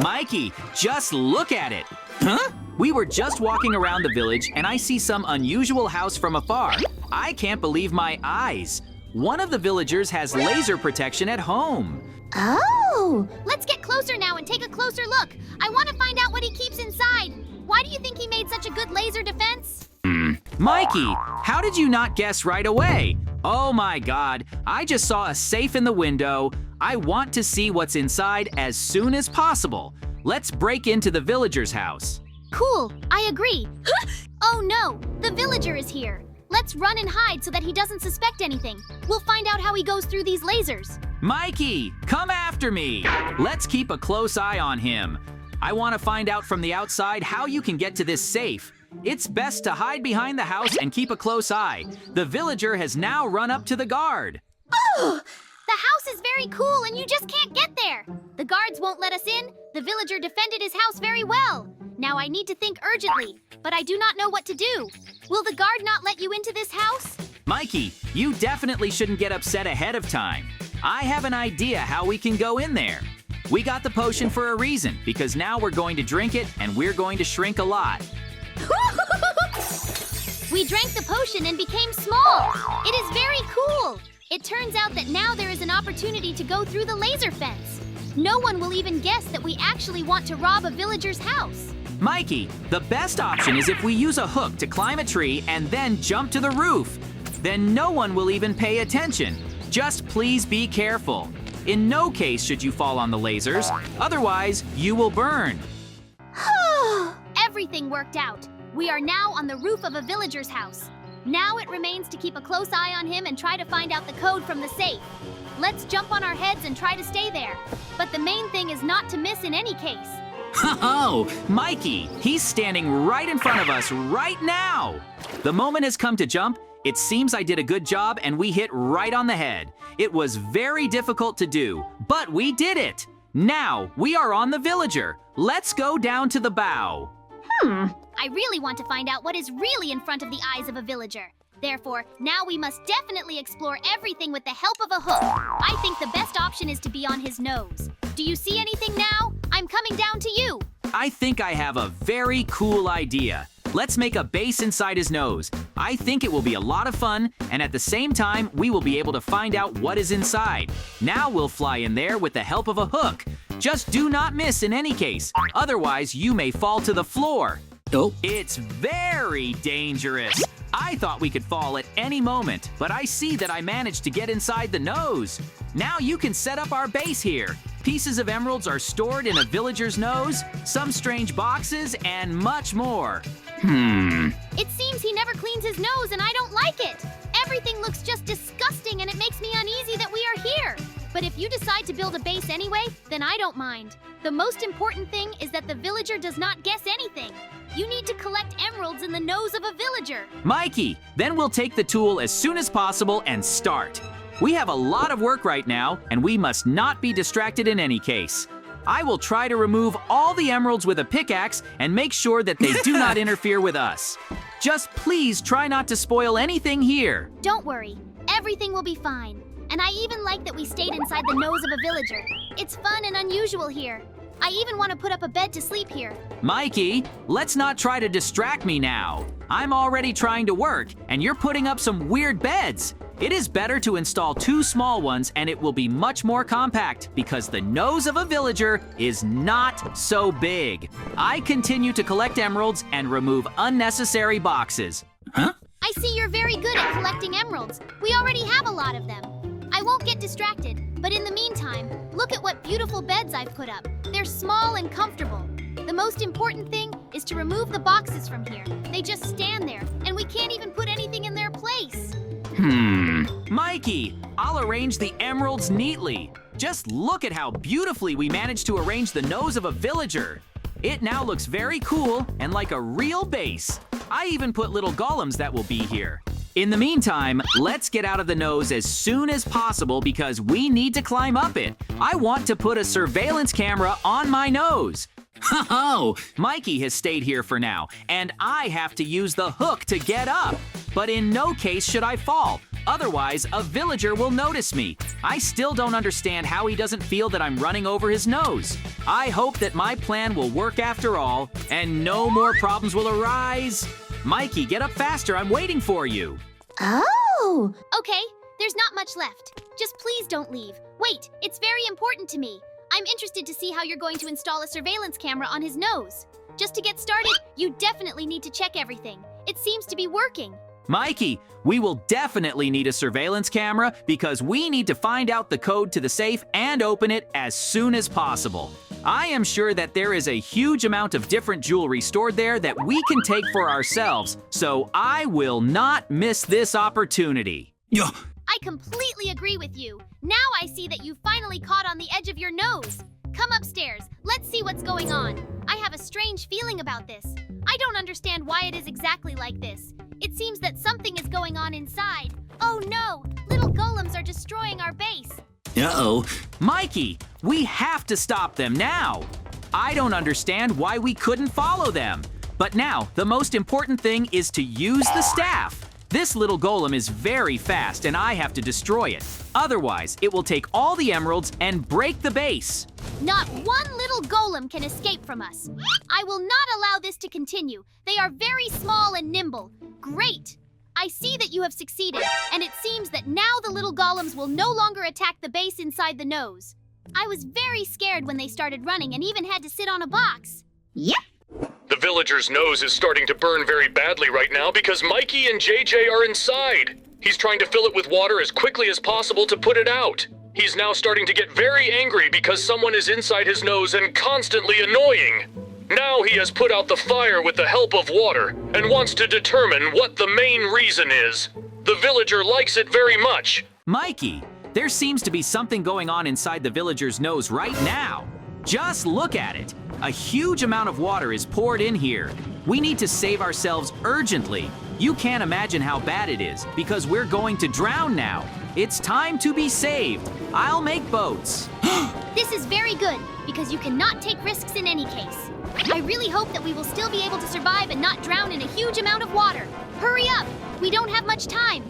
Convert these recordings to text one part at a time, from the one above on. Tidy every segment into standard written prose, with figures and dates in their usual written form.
Mikey, just look at it. Huh? We were just walking around the village and I see some unusual house from afar. I can't believe my eyes. One of the villagers has laser protection at home. Oh! Let's get closer now and take a closer look. I want to find out what he keeps inside. Why do you think he made such a good laser defense? Mikey, how did you not guess right away? Oh my God, I just saw a safe in the window. I want to see what's inside as soon as possible. Let's break into the villager's house. Cool, I agree. Oh no, the villager is here. Let's run and hide so that he doesn't suspect anything. We'll find out how he goes through these lasers. Mikey, come after me. Let's keep a close eye on him. I want to find out from the outside how you can get to this safe. It's best to hide behind the house and keep a close eye. The villager has now run up to the guard. Oh! The house is very cool and you just can't get there. The guards won't let us in. The villager defended his house very well. Now I need to think urgently, but I do not know what to do. Will the guard not let you into this house? Mikey, you definitely shouldn't get upset ahead of time. I have an idea how we can go in there. We got the potion for a reason, because now we're going to drink it and we're going to shrink a lot. We drank the potion and became small. It is very cool. It turns out that now there is an opportunity to go through the laser fence. No one will even guess that we actually want to rob a villager's house. Mikey, the best option is if we use a hook to climb a tree and then jump to the roof. Then no one will even pay attention. Just please be careful. In no case should you fall on the lasers, otherwise you will burn. Everything worked out. We are now on the roof of a villager's house. Now it remains to keep a close eye on him and try to find out the code from the safe. Let's jump on our heads and try to stay there. But the main thing is not to miss in any case. Oh, Mikey, he's standing right in front of us right now. The moment has come to jump. It seems I did a good job and we hit right on the head. It was very difficult to do, but we did it. Now we are on the villager. Let's go down to the bow. I really want to find out what is really in front of the eyes of a villager. Therefore, now we must definitely explore everything with the help of a hook. I think the best option is to be on his nose. Do you see anything now? I'm coming down to you. I think I have a very cool idea. Let's make a base inside his nose. I think it will be a lot of fun, and at the same time, we will be able to find out what is inside. Now we'll fly in there with the help of a hook. Just do not miss in any case, otherwise you may fall to the floor. Oh. It's very dangerous. I thought we could fall at any moment, but I see that I managed to get inside the nose. Now you can set up our base here. Pieces of emeralds are stored in a villager's nose, some strange boxes, and much more. It seems he never cleans his nose and I don't like it. Everything looks just disgusting and it makes me uneasy that we are here. But if you decide to build a base anyway, then I don't mind. The most important thing is that the villager does not guess anything. You need to collect emeralds in the nose of a villager. Mikey, then we'll take the tool as soon as possible and start. We have a lot of work right now, and we must not be distracted in any case. I will try to remove all the emeralds with a pickaxe and make sure that they do not interfere with us. Just please try not to spoil anything here. Don't worry, everything will be fine. And I even like that we stayed inside the nose of a villager. It's fun and unusual here. I even want to put up a bed to sleep here. Mikey, let's not try to distract me now. I'm already trying to work, and you're putting up some weird beds. It is better to install 2 small ones, and it will be much more compact because the nose of a villager is not so big. I continue to collect emeralds and remove unnecessary boxes. Huh? I see you're very good at collecting emeralds. We already have a lot of them. I won't get distracted, but in the meantime, look at what beautiful beds I've put up. They're small and comfortable. The most important thing is to remove the boxes from here. They just stand there, and we can't even put anything in their place. Mikey, I'll arrange the emeralds neatly. Just look at how beautifully we managed to arrange the nose of a villager. It now looks very cool and like a real base. I even put little golems that will be here. In the meantime, let's get out of the nose as soon as possible because we need to climb up it. I want to put a surveillance camera on my nose. Oh, Mikey has stayed here for now, and I have to use the hook to get up. But in no case should I fall. Otherwise, a villager will notice me. I still don't understand how he doesn't feel that I'm running over his nose. I hope that my plan will work after all, and no more problems will arise. Mikey, get up faster. I'm waiting for you. Oh! Okay, there's not much left. Just please don't leave. Wait, it's very important to me. I'm interested to see how you're going to install a surveillance camera on his nose. Just to get started, you definitely need to check everything. It seems to be working. Mikey, we will definitely need a surveillance camera because we need to find out the code to the safe and open it as soon as possible. I am sure that there is a huge amount of different jewelry stored there that we can take for ourselves, so I will not miss this opportunity. Yeah. I completely agree with you. Now I see that you finally caught on the edge of your nose. Come upstairs. Let's see what's going on. I have a strange feeling about this. I don't understand why it is exactly like this. It seems that something is going on inside. Oh no! Little golems are destroying our base. Uh-oh. Mikey, we have to stop them now. I don't understand why we couldn't follow them. But now, the most important thing is to use the staff. This little golem is very fast and I have to destroy it. Otherwise, it will take all the emeralds and break the base. Not one little golem can escape from us. I will not allow this to continue. They are very small and nimble. Great! I see that you have succeeded, and it seems that now the little golems will no longer attack the base inside the nose. I was very scared when they started running and even had to sit on a box. Yep. The villager's nose is starting to burn very badly right now because Mikey and JJ are inside. He's trying to fill it with water as quickly as possible to put it out. He's now starting to get very angry because someone is inside his nose and constantly annoying. Now he has put out the fire with the help of water and wants to determine what the main reason is. The villager likes it very much. Mikey, there seems to be something going on inside the villager's nose right now. Just look at it. A huge amount of water is poured in here. We need to save ourselves urgently. You can't imagine how bad it is because we're going to drown now. It's time to be saved. I'll make boats. This is very good because you cannot take risks in any case. I really hope that we will still be able to survive and not drown in a huge amount of water. Hurry up! We don't have much time.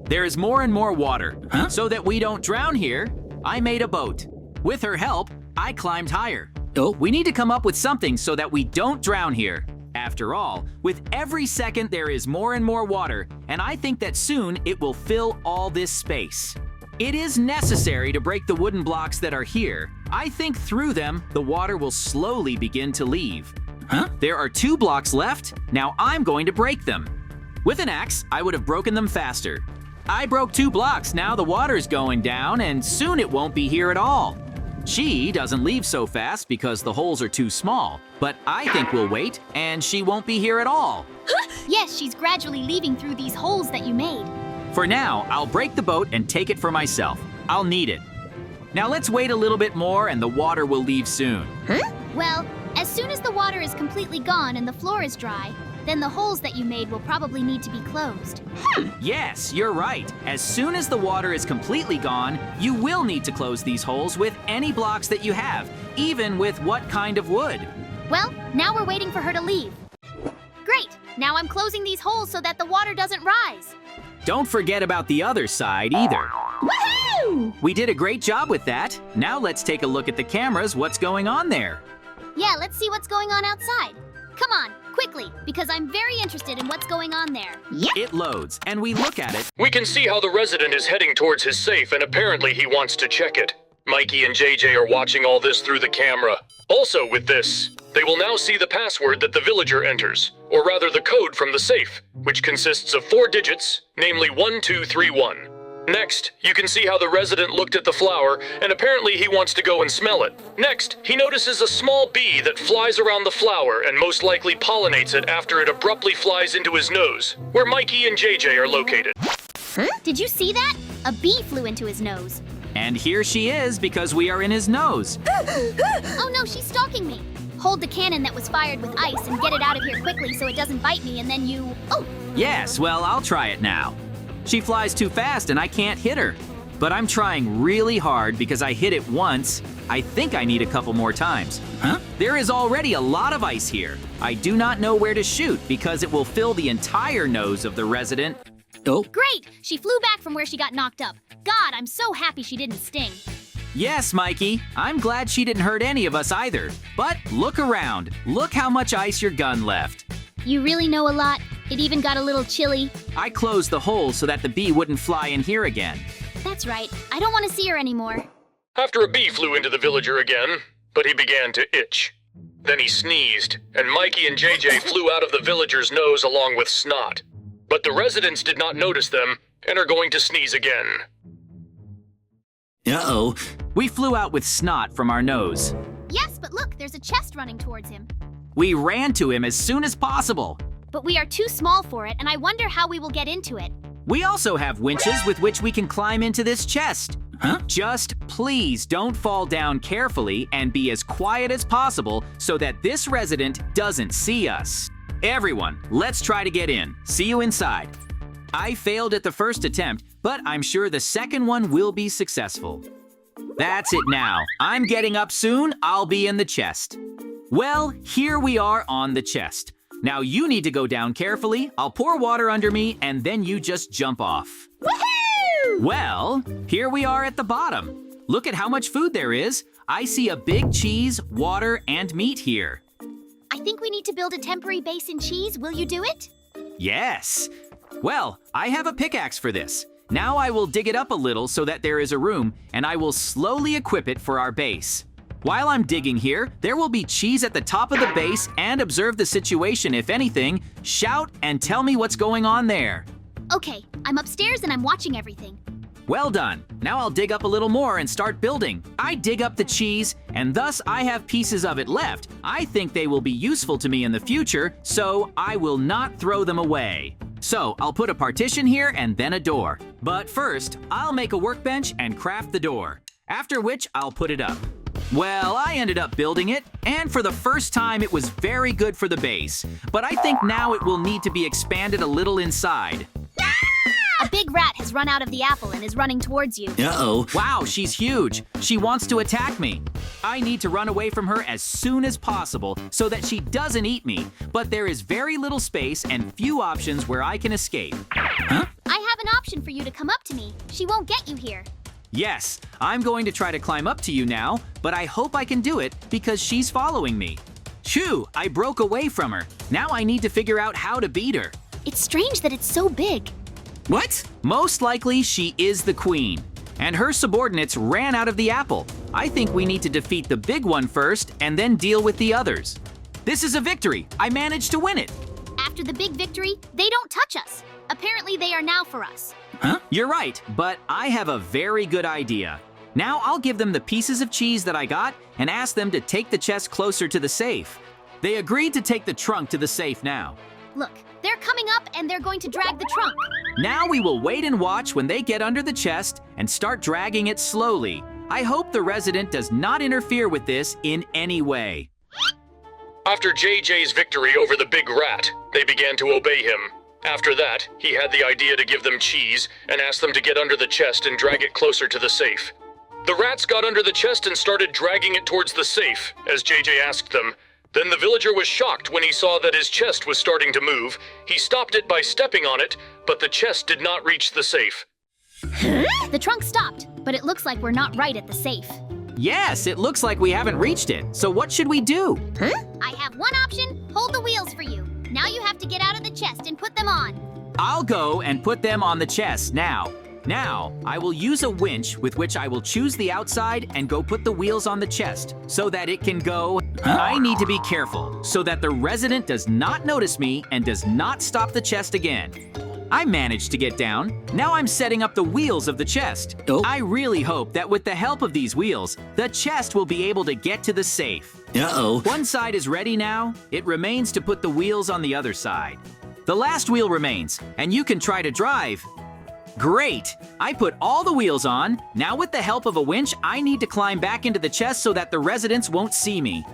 There is more and more water. So that we don't drown here, I made a boat. With her help, I climbed higher. Oh. We need to come up with something so that we don't drown here. After all, with every second there is more and more water, and I think that soon it will fill all this space. It is necessary to break the wooden blocks that are here. I think through them, the water will slowly begin to leave. There are 2 blocks left. Now I'm going to break them. With an axe, I would have broken them faster. I broke 2 blocks. Now the water's going down, and soon it won't be here at all. She doesn't leave so fast because the holes are too small, but I think we'll wait, and she won't be here at all. Yes, she's gradually leaving through these holes that you made. For now, I'll break the boat and take it for myself. I'll need it. Now let's wait a little bit more and the water will leave soon. Well, as soon as the water is completely gone and the floor is dry, then the holes that you made will probably need to be closed. Yes, you're right. As soon as the water is completely gone, you will need to close these holes with any blocks that you have, even with what kind of wood. Well, now we're waiting for her to leave. Great! Now I'm closing these holes so that the water doesn't rise. Don't forget about the other side either. Woohoo! We did a great job with that. Now let's take a look at the cameras. What's going on there? Yeah, let's see what's going on outside. Come on, quickly, because I'm very interested in what's going on there. Yep. It loads, and we look at it. We can see how the resident is heading towards his safe and apparently he wants to check it. Mikey and JJ are watching all this through the camera. Also with this, they will now see the password that the villager enters, or rather the code from the safe, which consists of 4 digits, namely 1231. Next, you can see how the resident looked at the flower, and apparently he wants to go and smell it. Next, he notices a small bee that flies around the flower and most likely pollinates it after it abruptly flies into his nose, where Mikey and JJ are located. Did you see that? A bee flew into his nose. And here she is because we are in his nose. Oh no, she's stalking me. Hold the cannon that was fired with ice and get it out of here quickly so it doesn't bite me, and then you... Oh! Yes, well, I'll try it now. She flies too fast and I can't hit her. But I'm trying really hard because I hit it once. I think I need a couple more times. There is already a lot of ice here. I do not know where to shoot because it will fill the entire nose of the resident. Oh, Great! She flew back from where she got knocked up. God, I'm so happy she didn't sting. Yes, Mikey. I'm glad she didn't hurt any of us either. But look around. Look how much ice your gun left. You really know a lot. It even got a little chilly. I closed the hole so that the bee wouldn't fly in here again. That's right. I don't want to see her anymore. After a bee flew into the villager again, but he began to itch. Then he sneezed, and Mikey and JJ flew out of the villager's nose along with snot. But the residents did not notice them and are going to sneeze again. uh-oh. We flew out with snot from our nose. Yes, but look, there's a chest running towards him. We ran to him as soon as possible. But we are too small for it, and I wonder how we will get into it. We also have winches with which we can climb into this chest. Huh? Just please don't fall down carefully and be as quiet as possible so that this resident doesn't see us. Everyone, let's try to get in. See you inside. I failed at the first attempt, but I'm sure the second one will be successful. That's it now. I'm getting up soon. I'll be in the chest. Well, here we are on the chest. Now you need to go down carefully. I'll pour water under me and then you just jump off. Woohoo! Well, here we are at the bottom. Look at how much food there is. I see a big cheese, water, and meat here. I think we need to build a temporary base in cheese. Will you do it? Yes. Well, I have a pickaxe for this. Now I will dig it up a little so that there is a room, and I will slowly equip it for our base. While I'm digging here, there will be cheese at the top of the base, and observe the situation. If anything, shout and tell me what's going on there. Okay, I'm upstairs and I'm watching everything. Well done. Now I'll dig up a little more and start building. I dig up the cheese, and thus I have pieces of it left. I think they will be useful to me in the future, so I will not throw them away. So I'll put a partition here and then a door. But first, I'll make a workbench and craft the door, after which I'll put it up. Well, I ended up building it, and for the first time it was very good for the base. But I think now it will need to be expanded a little inside. A big rat has run out of the apple and is running towards you. Uh-oh. Wow, she's huge. She wants to attack me. I need to run away from her as soon as possible so that she doesn't eat me. But there is very little space and few options where I can escape. Huh? I have an option for you to come up to me. She won't get you here. Yes, I'm going to try to climb up to you now, but I hope I can do it because she's following me. Phew, I broke away from her. Now I need to figure out how to beat her. It's strange that it's so big. What? Most likely she is the queen, and her subordinates ran out of the apple. I think we need to defeat the big one first and then deal with the others. This is a victory. I managed to win it. After the big victory, they don't touch us. Apparently they are now for us. Huh? You're right, but I have a very good idea. Now I'll give them the pieces of cheese that I got and ask them to take the chest closer to the safe. They agreed to take the trunk to the safe now. Look, they're coming up and they're going to drag the trunk. Now we will wait and watch when they get under the chest and start dragging it slowly. I hope the resident does not interfere with this in any way. After JJ's victory over the big rat, they began to obey him. After that, he had the idea to give them cheese and ask them to get under the chest and drag it closer to the safe. The rats got under the chest and started dragging it towards the safe, as JJ asked them. Then the villager was shocked when he saw that his chest was starting to move. He stopped it by stepping on it, but the chest did not reach the safe. The trunk stopped, but it looks like we're not right at the safe. Yes, it looks like we haven't reached it. So what should we do? I have one option, hold the wheels for you. Now you have to get out of the chest and put them on. I'll go and put them on the chest now. Now, I will use a winch with which I will choose the outside and go put the wheels on the chest so that it can go. I need to be careful so that the resident does not notice me and does not stop the chest again. I managed to get down. Now I'm setting up the wheels of the chest. Oh. I really hope that with the help of these wheels, the chest will be able to get to the safe. Uh-oh. One side is ready now. It remains to put the wheels on the other side. The last wheel remains, and you can try to drive. Great! I put all the wheels on. Now with the help of a winch, I need to climb back into the chest so that the residents won't see me.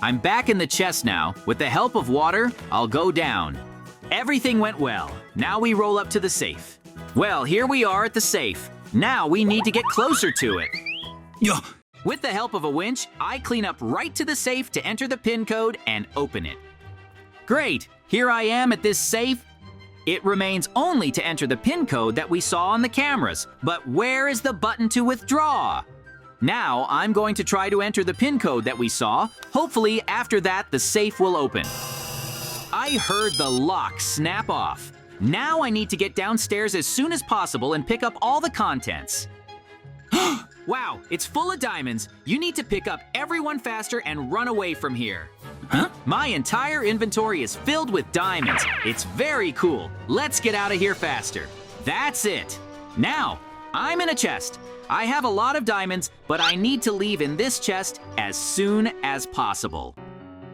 I'm back in the chest now. With the help of water, I'll go down. Everything went well. Now we roll up to the safe. Well, here we are at the safe. Now we need to get closer to it. Yo. With the help of a winch, I clean up right to the safe to enter the PIN code and open it. Great! Here I am at this safe. It remains only to enter the PIN code that we saw on the cameras. But where is the button to withdraw? Now, I'm going to try to enter the PIN code that we saw. Hopefully, after that, the safe will open. I heard the lock snap off. Now I need to get downstairs as soon as possible and pick up all the contents. Wow, it's full of diamonds. You need to pick up everyone faster and run away from here. Huh? My entire inventory is filled with diamonds. It's very cool. Let's get out of here faster. That's it. Now, I'm in a chest. I have a lot of diamonds, but I need to leave in this chest as soon as possible.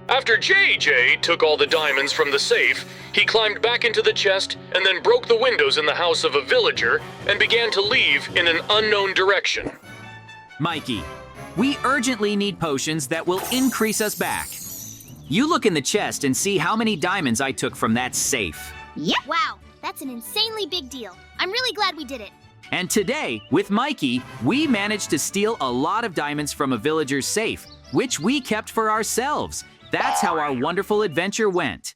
After JJ took all the diamonds from the safe, he climbed back into the chest and then broke the windows in the house of a villager and began to leave in an unknown direction. Mikey, we urgently need potions that will increase us back. You look in the chest and see how many diamonds I took from that safe. Yep. Wow, that's an insanely big deal. I'm really glad we did it. And today, with Mikey, we managed to steal a lot of diamonds from a villager's safe, which we kept for ourselves. That's how our wonderful adventure went.